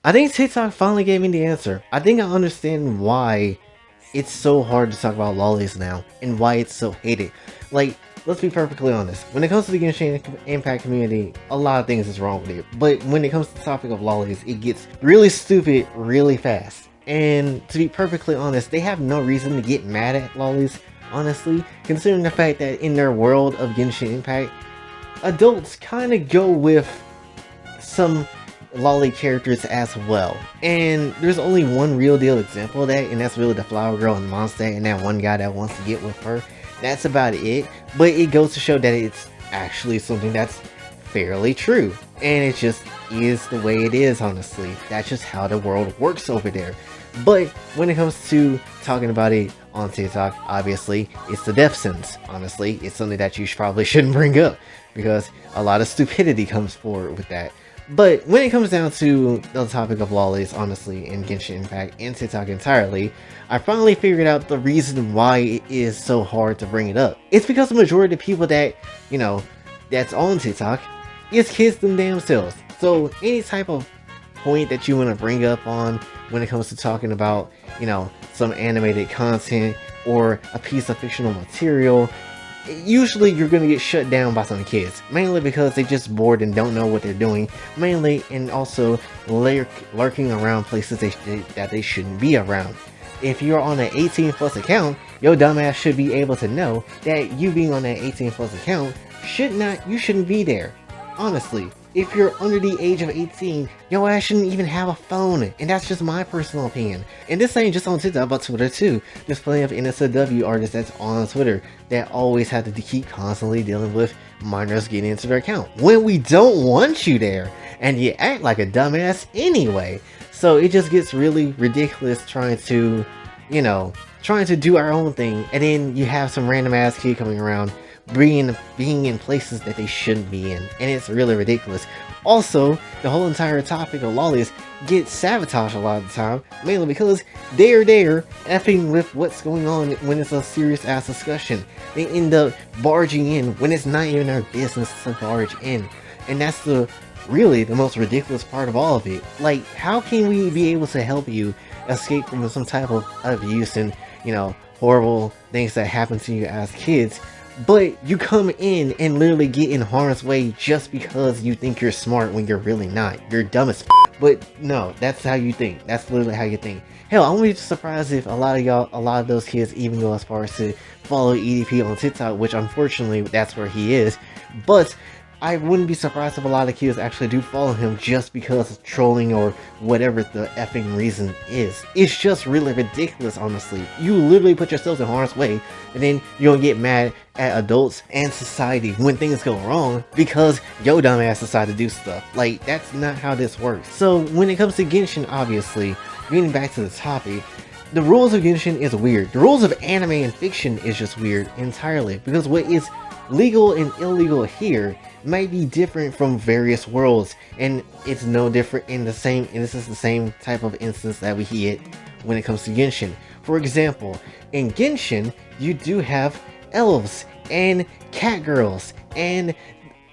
I think TikTok finally gave me the answer. I think I understand why it's so hard to talk about Lolis now and why it's so hated. Like, let's be perfectly honest. When it comes to the Genshin Impact community, a lot of things is wrong with it. But when it comes to the topic of Lolis, it gets really stupid really fast. And to be perfectly honest, they have no reason to get mad at Lolis, honestly, considering the fact that in their world of Genshin Impact, adults kind of go with some lolly characters as well. And there's only one real deal example of that, and that's really the flower girl and Mondstadt and that one guy that wants to get with her. That's about it. But it goes to show that it's actually something that's fairly true. And it just is the way it is, honestly. That's just how the world works over there. But when it comes to talking about it on TikTok, obviously, it's the death sentence. Honestly, it's something that you probably shouldn't bring up because a lot of stupidity comes forward with that. But when it comes down to the topic of lollies, honestly, in Genshin Impact and TikTok entirely, I finally figured out the reason why it is so hard to bring it up. It's because the majority of the people that, that's on TikTok is kids themselves. So any type of point that you want to bring up on when it comes to talking about, some animated content or a piece of fictional material, usually you're going to get shut down by some kids, mainly because they just bored and don't know what they're doing, mainly, and also lurking around places that they shouldn't be around. If you're on an 18 plus account, your dumbass should be able to know that you being on that 18 plus account you shouldn't be there. Honestly, if you're under the age of 18, your ass shouldn't even have a phone, and that's just my personal opinion. And this ain't just on TikTok, but Twitter too. There's plenty of NSFW artists that's on Twitter that always have to keep constantly dealing with minors getting into their account when we don't want you there, and you act like a dumbass anyway. So it just gets really ridiculous trying to do our own thing, and then you have some random ass kid coming around being in places that they shouldn't be in, and it's really ridiculous. Also, the whole entire topic of lollies gets sabotaged a lot of the time, mainly because they're there effing with what's going on when it's a serious ass discussion. They end up barging in when it's not even their business to barge in, and that's really the most ridiculous part of all of it. Like, how can we be able to help you escape from some type of abuse and horrible things that happen to you as kids, but you come in and literally get in harm's way just because you think you're smart when you're really not. You're dumb as but no, that's how you think. That's literally how you think. Hell, I wouldn't be surprised if a lot of those kids even go as far as to follow EDP on TikTok, which unfortunately that's where he is. But I wouldn't be surprised if a lot of kids actually do follow him just because of trolling or whatever the effing reason is. It's just really ridiculous, honestly. You literally put yourselves in harm's way, and then you don't get mad at adults and society when things go wrong because your dumbass decided to do stuff. Like, that's not how this works. So when it comes to Genshin, obviously, getting back to the topic, the rules of Genshin is weird. The rules of anime and fiction is just weird entirely, because what is legal and illegal here might be different from various worlds, and it's no different and this is the same type of instance that we hit when it comes to Genshin. For example, in Genshin, you do have elves and cat girls and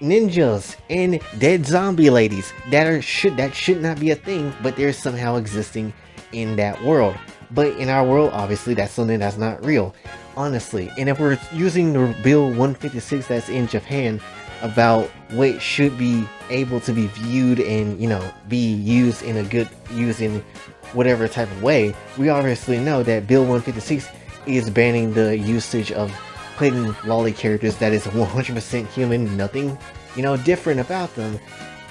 ninjas and dead zombie ladies that should not be a thing, but they're somehow existing in that world. But in our world, obviously, that's something that's not real, honestly. And if we're using the Bill 156 that's in Japan about what should be able to be viewed and be used in whatever type of way, we obviously know that Bill 156 is banning the usage of putting lolly characters that is 100% human, nothing different about them,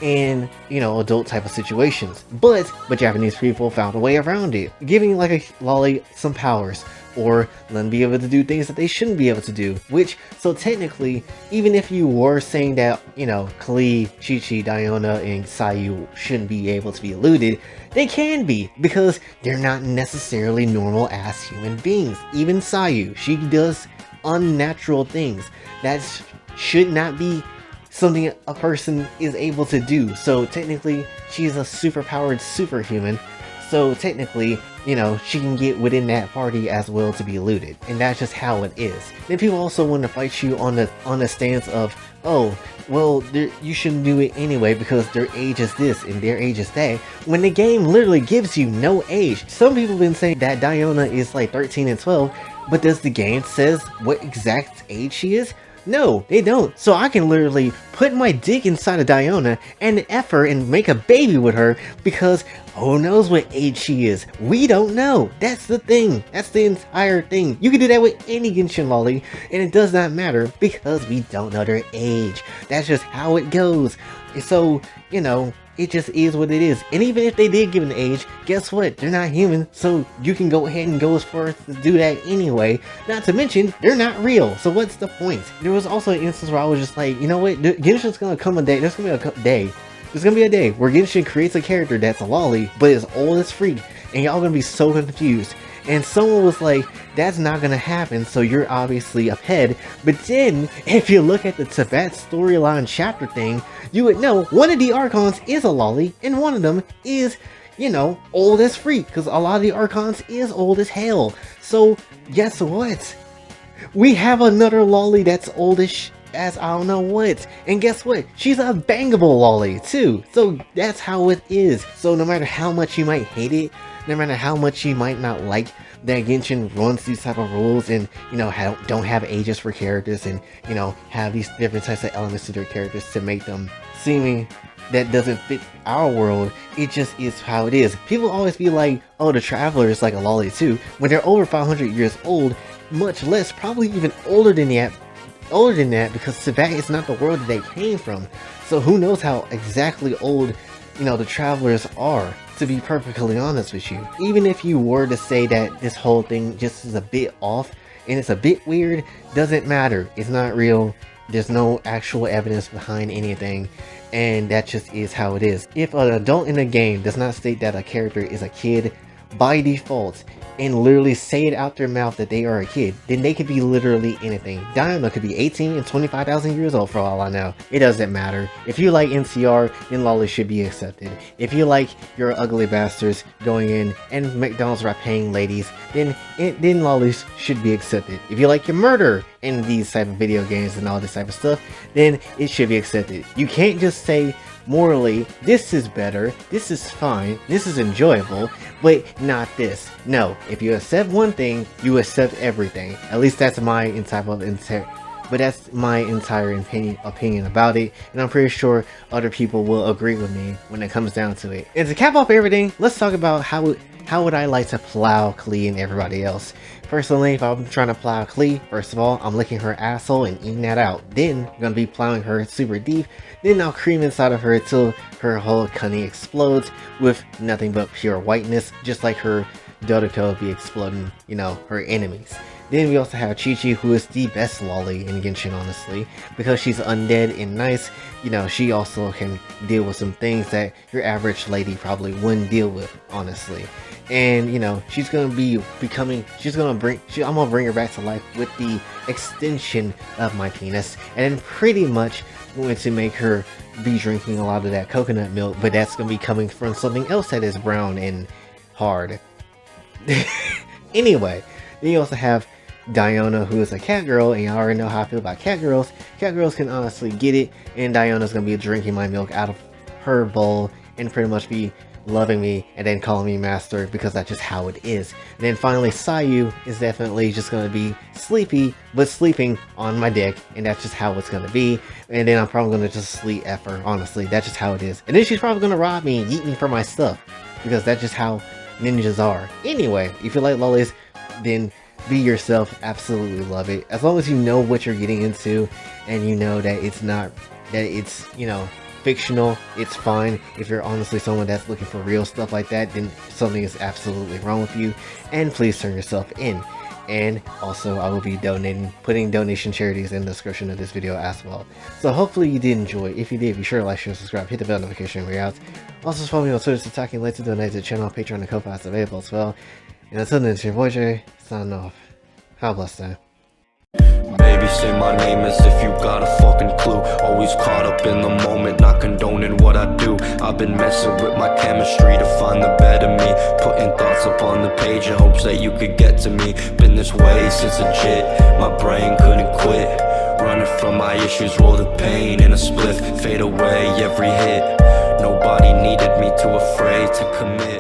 in adult type of situations. But Japanese people found a way around it, giving like a lolly some powers, or let them be able to do things that they shouldn't be able to do. So technically, even if you were saying that Klee, Qiqi, Diona, and Sayu shouldn't be able to be eluded, they can be, because they're not necessarily normal ass human beings. Even Sayu, she does unnatural things that should not be something a person is able to do. So technically, she's a superpowered superhuman. So technically, you know, she can get within that party as well to be looted, and that's just how it is. Then people also want to fight you on the stance of, oh, well, you shouldn't do it anyway because their age is this and their age is that, when the game literally gives you no age. Some people have been saying that Diona is like 13 and 12, but does the game says what exact age she is? No, they don't. So I can literally put my dick inside of Diona and F her and make a baby with her because who knows what age she is? We don't know. That's the thing. That's the entire thing. You can do that with any Genshin lolly and it does not matter because we don't know their age. That's just how it goes. So, you know, it just is what it is. And even if they did give an age, guess what? They're not human, so you can go ahead and go as far as to do that anyway. Not to mention, they're not real, so what's the point? There was also an instance where I was just like, you know what? Genshin's gonna come a day. There's gonna be a day. There's gonna be a day where Genshin creates a character that's a lolly, but is old as freak, and y'all gonna be so confused. And someone was like, that's not gonna happen, so you're obviously ahead. But then, if you look at the Tibet storyline chapter thing, you would know one of the Archons is a lolly, and one of them is, you know, old as freak, because a lot of the Archons is old as hell. So, guess what? We have another lolly that's oldish as I don't know what. And guess what? She's a bangable lolly too. So that's how it is. So no matter how much you might hate it, no matter how much you might not like that Genshin runs these type of rules and, you know, don't have ages for characters and, you know, have these different types of elements to their characters to make them seeming that doesn't fit our world, it just is how it is. People always be like, oh, the Traveler is like a lolly too, when they're over 500 years old, much less, probably even older than that, because Tibet is not the world that they came from. So who knows how exactly old, you know, the Travelers are, to be perfectly honest with you. Even if you were to say that this whole thing just is a bit off and it's a bit weird, doesn't matter. It's not real. There's no actual evidence behind anything, and that just is how it is. If an adult in a game does not state that a character is a kid by default, and literally say it out their mouth that they are a kid, then they could be literally anything. Diona could be 18 and 25,000 years old for all I know. It doesn't matter. If you like NCR, then Lolis should be accepted. If you like your ugly bastards going in and McDonald's are paying ladies, then Lolis should be accepted. If you like your murder in these type of video games and all this type of stuff, then it should be accepted. You can't just say morally, this is better, this is fine, this is enjoyable, but not this. No, if you accept one thing, you accept everything. At least that's my entire opinion about it, and I'm pretty sure other people will agree with me when it comes down to it. And to cap off everything, let's talk about how would I like to plow Klee and everybody else. Personally, if I'm trying to plow Klee, first of all, I'm licking her asshole and eating that out. Then, I'm gonna be plowing her super deep. Then I'll cream inside of her until her whole cunny explodes with nothing but pure whiteness, just like her Dodoko will be exploding, you know, her enemies. Then we also have Qiqi, who is the best lolly in Genshin, honestly, because she's undead and nice. You know, she also can deal with some things that your average lady probably wouldn't deal with, honestly. And, you know, she's gonna be becoming, I'm gonna bring her back to life with the extension of my penis, and then pretty much going to make her be drinking a lot of that coconut milk, but that's gonna be coming from something else that is brown and hard. Anyway, then you also have Diona, who is a cat girl, and you already know how I feel about cat girls. Cat girls can honestly get it, and Diona's gonna be drinking my milk out of her bowl and pretty much be loving me and then calling me master, because that's just how it is. And then finally, Sayu is definitely just gonna be sleepy, but sleeping on my dick, and that's just how it's gonna be. And then I'm probably gonna just sleep F her, honestly. That's just how it is. And then she's probably gonna rob me and eat me for my stuff, because that's just how ninjas are. Anyway, if you like lollies, then be yourself. Absolutely love it. As long as you know what you're getting into, and you know that it's, you know, fictional, it's fine. If you're honestly someone that's looking for real stuff like that, then something is absolutely wrong with you, and please turn yourself in. And also, I will be putting donation charities in the description of this video as well. So hopefully you did enjoy. If you did, be sure to like, share, subscribe, hit the bell notification when we're out. Also follow me on Twitter to talk and like to donate to the channel, Patreon, and Ko-Fi is available as well. And until then, it's your boy Jay, signing off. Have a blessed day. Maybe say my name as if you got a fucking clue. Always caught up in the moment, not condoning what I do. I've been messing with my chemistry to find the better me, putting thoughts up on the page in hopes that you could get to me. Been this way since legit, my brain couldn't quit. Running from my issues, roll the pain in a spliff, fade away every hit. Nobody needed me, too afraid to commit.